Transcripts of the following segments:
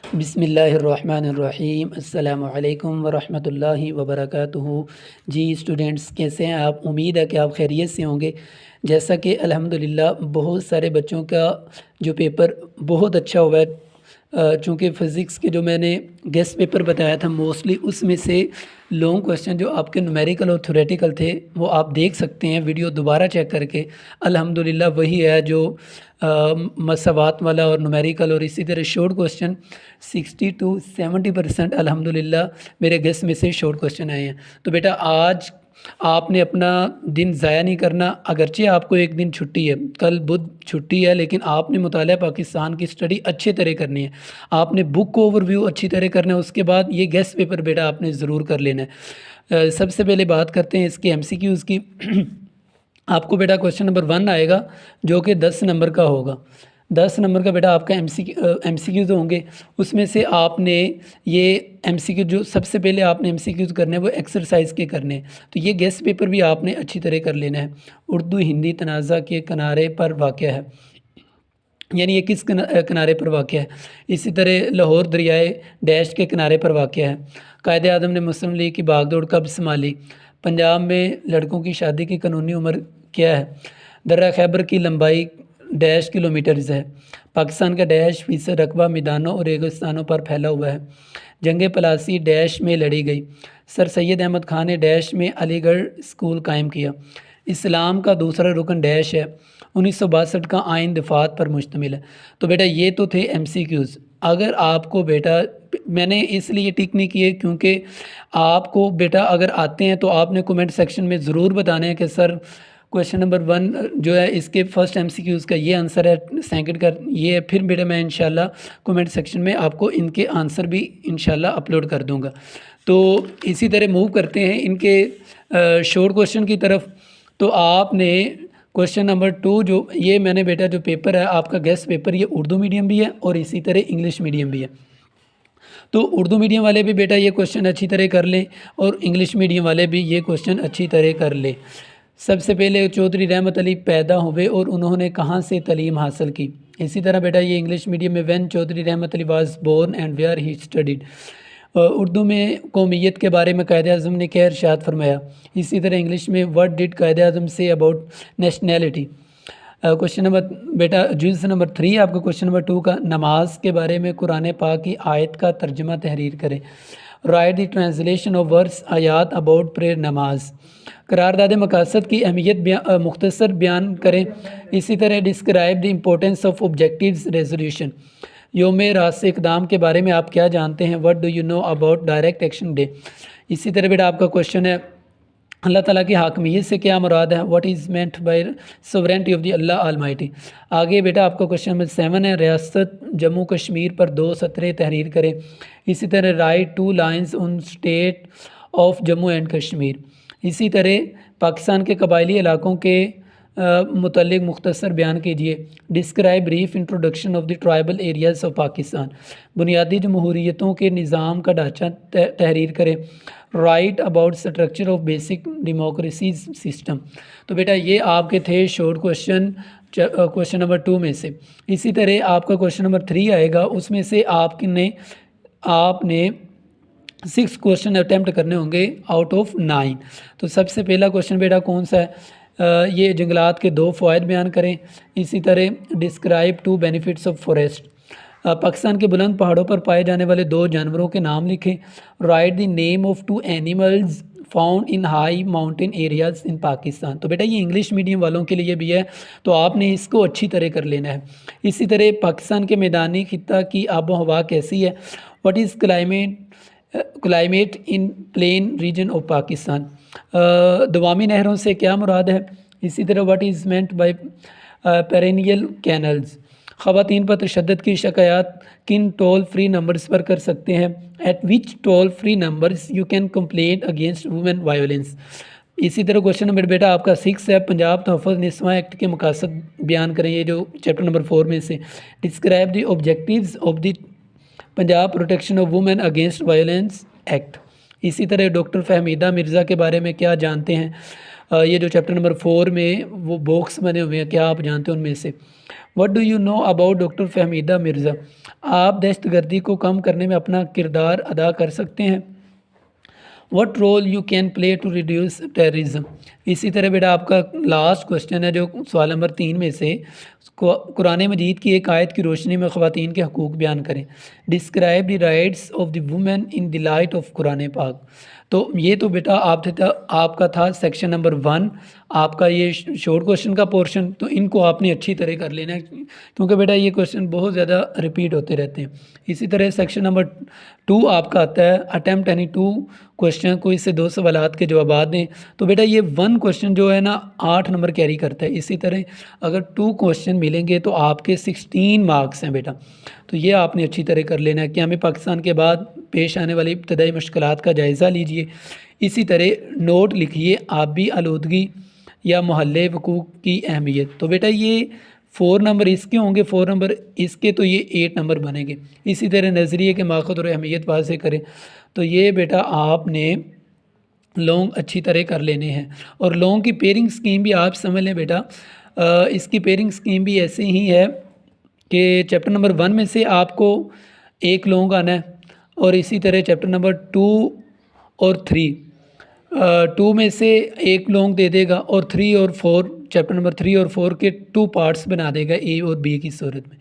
بسم اللہ الرحمن الرحیم، السلام علیکم ورحمۃ اللہ وبرکاتہ۔ جی اسٹوڈنٹس، کیسے ہیں آپ؟ امید ہے کہ آپ خیریت سے ہوں گے۔ جیسا کہ الحمدللہ بہت سارے بچوں کا جو پیپر بہت اچھا ہوا ہے، چونکہ فزکس کے جو میں نے گیسٹ پیپر بتایا تھا موسٹلی اس میں سے لانگ کویسچن جو آپ کے نومیریکل اور تھیوریٹیکل تھے وہ آپ دیکھ سکتے ہیں ویڈیو دوبارہ چیک کر کے۔ الحمدللہ وہی ہے جو مساوات والا اور نومیریکل، اور اسی طرح شارٹ کویسچن 60 to 70% الحمدللہ میرے گیسٹ میں سے شارٹ کویسچن آئے ہیں۔ تو بیٹا آج آپ نے اپنا دن ضائع نہیں کرنا، اگرچہ آپ کو ایک دن چھٹی ہے، کل بدھ چھٹی ہے، لیکن آپ نے مطالعہ پاکستان کی اسٹڈی اچھے طرح کرنی ہے۔ آپ نے بک کو اوور ویو اچھی طرح کرنا ہے، اس کے بعد یہ گیسٹ پیپر بیٹا آپ نے ضرور کر لینا ہے۔ سب سے پہلے بات کرتے ہیں اس کے MCQs کی۔ آپ کو بیٹا کویسچن نمبر 1 آئے گا جو کہ 10 نمبر کا ہوگا۔ 10 نمبر کا بیٹا آپ کا MCQs ہوں گے، اس میں سے آپ نے یہ MCQ جو سب سے پہلے آپ نے MCQs کرنے ہیں وہ ایکسرسائز کے کرنے ہیں، تو یہ گیسٹ پیپر بھی آپ نے اچھی طرح کر لینا ہے۔ اردو ہندی تنازع کے کنارے پر واقع ہے، یعنی یہ کس کنارے پر واقع ہے؟ اسی طرح لاہور دریائے ڈیش کے کنارے پر واقع ہے۔ قائد اعظم نے مسلم لیگ کی باغ دوڑ کب سنبھالی؟ پنجاب میں لڑکوں کی شادی کی قانونی عمر کیا ہے؟ درہ خیبر کی لمبائی ڈیش کلومیٹرز ہے۔ پاکستان کا ڈیش فیصد رقبہ میدانوں اور ریگستانوں پر پھیلا ہوا ہے۔ جنگ پلاسی ڈیش میں لڑی گئی۔ سر سید احمد خان نے ڈیش میں علی گڑھ اسکول قائم کیا۔ اسلام کا دوسرا رکن ڈیش ہے۔ 1962 کا آئین دفاعات پر مشتمل ہے۔ تو بیٹا یہ تو تھے MCQs۔ اگر آپ کو بیٹا میں نے اس لیے ٹک نہیں کیے کیونکہ آپ کو بیٹا اگر آتے ہیں تو آپ نے کومنٹ سیکشن میں ضرور بتانا ہے کہ سر کویسچن نمبر 1 جو ہے اس کے فرسٹ MCQs کا یہ آنسر ہے، سیکنڈ کا یہ ہے، پھر بیٹا میں انشاءاللہ کومنٹ سیکشن میں آپ کو ان کے آنسر بھی انشاءاللہ اپلوڈ کر دوں گا۔ تو اسی طرح موو کرتے ہیں ان کے شارٹ کویسچن کی طرف۔ تو آپ نے کویسچن نمبر 2 جو یہ میں نے بیٹا جو پیپر ہے آپ کا گیسٹ پیپر، یہ اردو میڈیم بھی ہے اور اسی طرح انگلش میڈیم بھی ہے۔ تو اردو میڈیم والے بھی بیٹا یہ کویسچن اچھی طرح کر لیں اور انگلش میڈیم والے بھی یہ کویسچن اچھی طرح کر لیں۔ سب سے پہلے چودھری رحمت علی پیدا ہوئے اور انہوں نے کہاں سے تعلیم حاصل کی؟ اسی طرح بیٹا یہ انگلش میڈیم میں when Chaudhry Rahmat Ali was born and where he studied. اردو میں قومیت کے بارے میں قائد اعظم نے کیا ارشاد فرمایا؟ اسی طرح انگلش میں وٹ ڈڈ قائد اعظم سے اباؤٹ نیشنلٹی؟ کویسچن نمبر بیٹا جز نمبر 3 آپ کا کویسچن نمبر 2 کا نماز کے بارے میں قرآن پاک کی آیت کا ترجمہ تحریر کریں۔ رائٹ دی ٹرانسلیشن آف ورس آیات اباؤٹ پریئر نماز۔ قرارداد مقاصد کی اہمیت مختصر بیان کریں۔ اسی طرح describe the importance of objectives resolution. یوم راس اقدام کے بارے میں آپ کیا جانتے ہیں؟ What do you know about direct action day? اسی طرح بیٹا آپ کا کویسچن ہے اللہ تعالیٰ کی حاکمیت سے کیا مراد ہے؟ What is meant by sovereignty of the Allah Almighty. آگے بیٹا آپ کا کویسچن نمبر 7 ہے ریاست جموں کشمیر پر 2 سطریں تحریر کریں۔ اسی طرح right 2 lines on state of Jammu and Kashmir. اسی طرح پاکستان کے قبائلی علاقوں کے متعلق مختصر بیان کیجیے۔ Describe brief introduction of the tribal areas of Pakistan. بنیادی جمہوریتوں کے نظام کا ڈھانچہ تحریر کریں۔ Right about structure of basic democracies system. تو بیٹا یہ آپ کے تھے شارٹ کویسچن نمبر 2 میں سے۔ اسی طرح آپ کا کویسچن نمبر 3 آئے گا، اس میں سے آپ نے 6 کویسچن اٹیمپٹ کرنے ہوں گے آؤٹ آف 9۔ تو سب سے پہلا کویسچن بیٹا کون سا ہے؟ یہ جنگلات کے 2 فوائد بیان کریں۔ اسی طرح describe 2 benefits of forest. Pakistan کے بلند پہاڑوں پر پائے جانے والے 2 جانوروں کے نام لکھیں۔ Write the name of 2 animals found in high mountain areas in Pakistan. تو بیٹا یہ انگلش میڈیم والوں کے لیے بھی ہے، تو آپ نے اس کو اچھی طرح کر لینا ہے۔ اسی طرح پاکستان کے میدانی خطہ کی آب و ہوا کیسی ہے؟ What is climate in plain region of Pakistan. دوامی نہروں سے کیا مراد ہے؟ اسی طرح what is meant by perennial canals. خواتین پر تشدد کی شکایات کن ٹول فری نمبرز پر کر سکتے ہیں؟ At which toll free numbers you can complain against women violence. اسی طرح کویسچن نمبر بیٹا آپ کا 6 ہے پنجاب تحفظ نسواں ایکٹ کے مقاصد بیان کریں، یہ جو چیپٹر نمبر 4 میں سے۔ Describe the objectives of the Punjab protection of women against violence act. اسی طرح ڈاکٹر فہمیدہ مرزا کے بارے میں کیا جانتے ہیں؟ یہ جو چیپٹر نمبر 4 میں وہ باکس بنے ہوئے ہیں، کیا آپ جانتے ہیں ان میں سے؟ What do you know about doctor Fahmida Mirza? آپ دہشت گردی کو کم کرنے میں اپنا کردار ادا کر سکتے ہیں۔ What role you can play to reduce terrorism? اسی طرح بیٹا آپ کا لاسٹ کوشچن ہے جو سوال نمبر 3 میں سے، قرآن مجید کی ایک آیت کی روشنی میں خواتین کے حقوق بیان کریں۔ Describe the rights of the woman in the light of Quran Pak. تو یہ تو بیٹا آپ کا تھا سیکشن نمبر 1، آپ کا یہ شارٹ کوشچن کا پورشن، تو ان کو آپ نے اچھی طرح کر لینا ہے کیونکہ بیٹا یہ کوشچن بہت زیادہ ریپیٹ ہوتے رہتے ہیں۔ اسی طرح سیکشن نمبر 2 آپ کا آتا ہے اٹیمپٹ اینی 2 کوشچن، کوئی سے 2 سوالات کے جوابات دیں۔ تو بیٹا یہ 1 کوشچن جو ہے نا 8 نمبر کیری کرتا ہے۔ اسی طرح اگر 2 کوشچن ملیں گے تو آپ کے 16 مارکس ہیں بیٹا، تو یہ آپ نے اچھی طرح کر لینا ہے کہ ہمیں پاکستان کے بعد پیش آنے والی ابتدائی مشکلات کا جائزہ لیجئے۔ اسی طرح نوٹ لکھیے آبی آلودگی یا محلے وقوع کی اہمیت۔ تو بیٹا یہ 4 نمبر اس کے ہوں گے، 4 نمبر اس کے، تو یہ 8 نمبر بنیں گے۔ اسی طرح نظریے کے ماخذ اور اہمیت واضح کریں، تو یہ بیٹا آپ نے لونگ اچھی طرح کر لینے ہیں۔ اور لونگ کی پیئرنگ سکیم بھی آپ سمجھ لیں بیٹا، اس کی پیئرنگ سکیم بھی ایسے ہی ہے کہ چیپٹر نمبر 1 میں سے آپ کو ایک لونگ آنا ہے، اور اسی طرح چیپٹر نمبر 2 اور 3 2 میں سے ایک لونگ دے دے گا، اور 3 اور 4 چیپٹر نمبر 3 اور 4 کے 2 پارٹس بنا دے گا اے اور بی کی صورت میں۔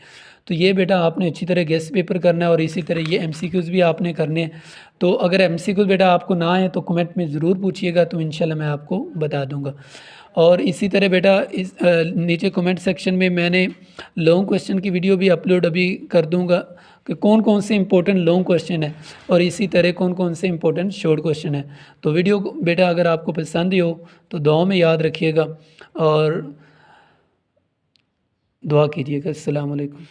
تو یہ بیٹا آپ نے اچھی طرح گیسٹ پیپر کرنا ہے، اور اسی طرح یہ MCQs بھی آپ نے کرنے ہیں۔ تو اگر MCQs بیٹا آپ کو نہ آئیں تو کمنٹ میں ضرور پوچھیے گا، تو انشاءاللہ میں آپ کو بتا دوں گا۔ اور اسی طرح بیٹا اس نیچے کمنٹ سیکشن میں میں نے لانگ کویسچن کی ویڈیو بھی اپلوڈ ابھی کر دوں گا کہ کون کون سے امپورٹنٹ لانگ کویسچن ہیں، اور اسی طرح کون کون سے امپورٹنٹ شارٹ کویسچن ہیں۔ تو ویڈیو بیٹا اگر آپ کو پسند ہی ہو تو دعاؤں میں یاد رکھیے گا اور دعا کیجیے گا۔ السلام علیکم۔